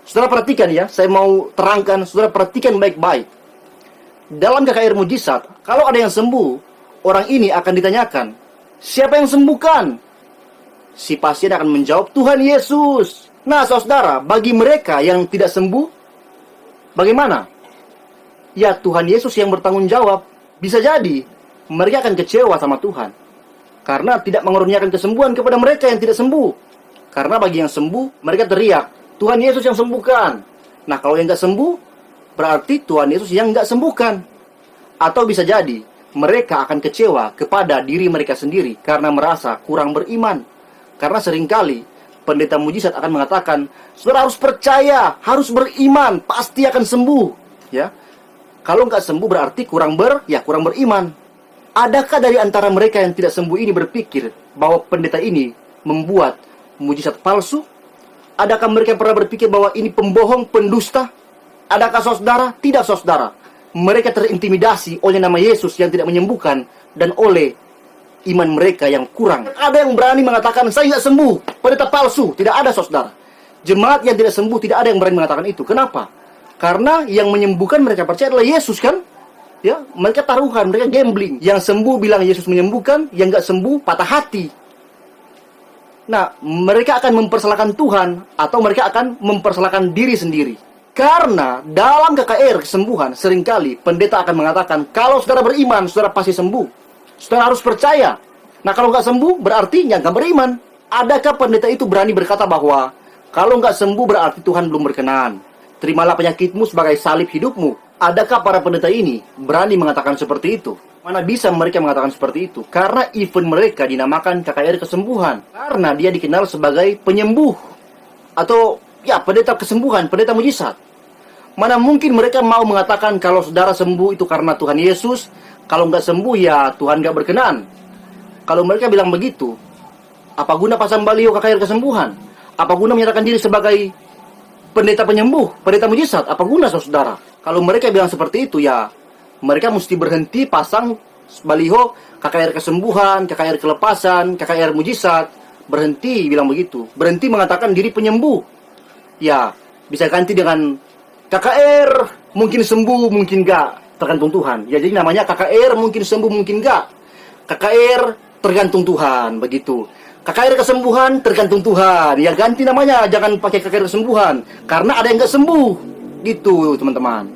Saudara perhatikan ya, saya mau terangkan, saudara perhatikan baik-baik. Dalam KKR mujizat, kalau ada yang sembuh, orang ini akan ditanyakan, siapa yang sembuhkan? Si pasien akan menjawab, Tuhan Yesus. Nah, saudara, bagi mereka yang tidak sembuh, bagaimana? Ya, Tuhan Yesus yang bertanggung jawab. Bisa jadi, mereka akan kecewa sama Tuhan. Karena tidak mengaruniakan kesembuhan kepada mereka yang tidak sembuh. Karena bagi yang sembuh, mereka teriak, Tuhan Yesus yang sembuhkan. Nah, kalau yang nggak sembuh, berarti Tuhan Yesus yang nggak sembuhkan. Atau bisa jadi, mereka akan kecewa kepada diri mereka sendiri karena merasa kurang beriman. Karena seringkali pendeta mujizat akan mengatakan, saudara harus percaya, harus beriman, pasti akan sembuh. Ya, kalau nggak sembuh berarti kurang beriman. Adakah dari antara mereka yang tidak sembuh ini berpikir bahwa pendeta ini membuat mujizat palsu? Adakah mereka pernah berpikir bahwa ini pembohong, pendusta? Adakah saudara? Tidak, saudara. Mereka terintimidasi oleh nama Yesus yang tidak menyembuhkan dan oleh iman mereka yang kurang. Ada yang berani mengatakan, saya nggak sembuh, pendeta palsu. Tidak ada, saudara. Jemaat yang tidak sembuh, tidak ada yang berani mengatakan itu. Kenapa? Karena yang menyembuhkan mereka percaya adalah Yesus, kan? Ya, mereka taruhan, mereka gambling. Yang sembuh bilang Yesus menyembuhkan, yang nggak sembuh patah hati. Nah, mereka akan mempersalahkan Tuhan atau mereka akan mempersalahkan diri sendiri. Karena dalam KKR kesembuhan seringkali pendeta akan mengatakan, kalau saudara beriman, saudara pasti sembuh. Saudara harus percaya. Nah, kalau nggak sembuh berarti nggak beriman. Adakah pendeta itu berani berkata bahwa kalau nggak sembuh berarti Tuhan belum berkenan? Terimalah penyakitmu sebagai salib hidupmu. Adakah para pendeta ini berani mengatakan seperti itu? Mana bisa mereka mengatakan seperti itu? Karena event mereka dinamakan KKR kesembuhan. Karena dia dikenal sebagai penyembuh. Atau ya pendeta kesembuhan, pendeta mujizat. Mana mungkin mereka mau mengatakan kalau saudara sembuh itu karena Tuhan Yesus. Kalau nggak sembuh ya Tuhan nggak berkenan. Kalau mereka bilang begitu, apa guna pasang baliho KKR kesembuhan? Apa guna menyatakan diri sebagai pendeta penyembuh, pendeta mujizat? Apa guna, saudara? Kalau mereka bilang seperti itu, ya mereka mesti berhenti pasang baliho KKR kesembuhan, KKR kelepasan, KKR mujizat. Berhenti bilang begitu. Berhenti mengatakan diri penyembuh. Ya, bisa ganti dengan KKR mungkin sembuh, mungkin enggak. Tergantung Tuhan. Ya, jadi namanya KKR mungkin sembuh, mungkin enggak. KKR tergantung Tuhan, begitu. KKR kesembuhan tergantung Tuhan. Ya ganti namanya, jangan pakai KKR kesembuhan. Karena ada yang nggak sembuh. Gitu teman-teman.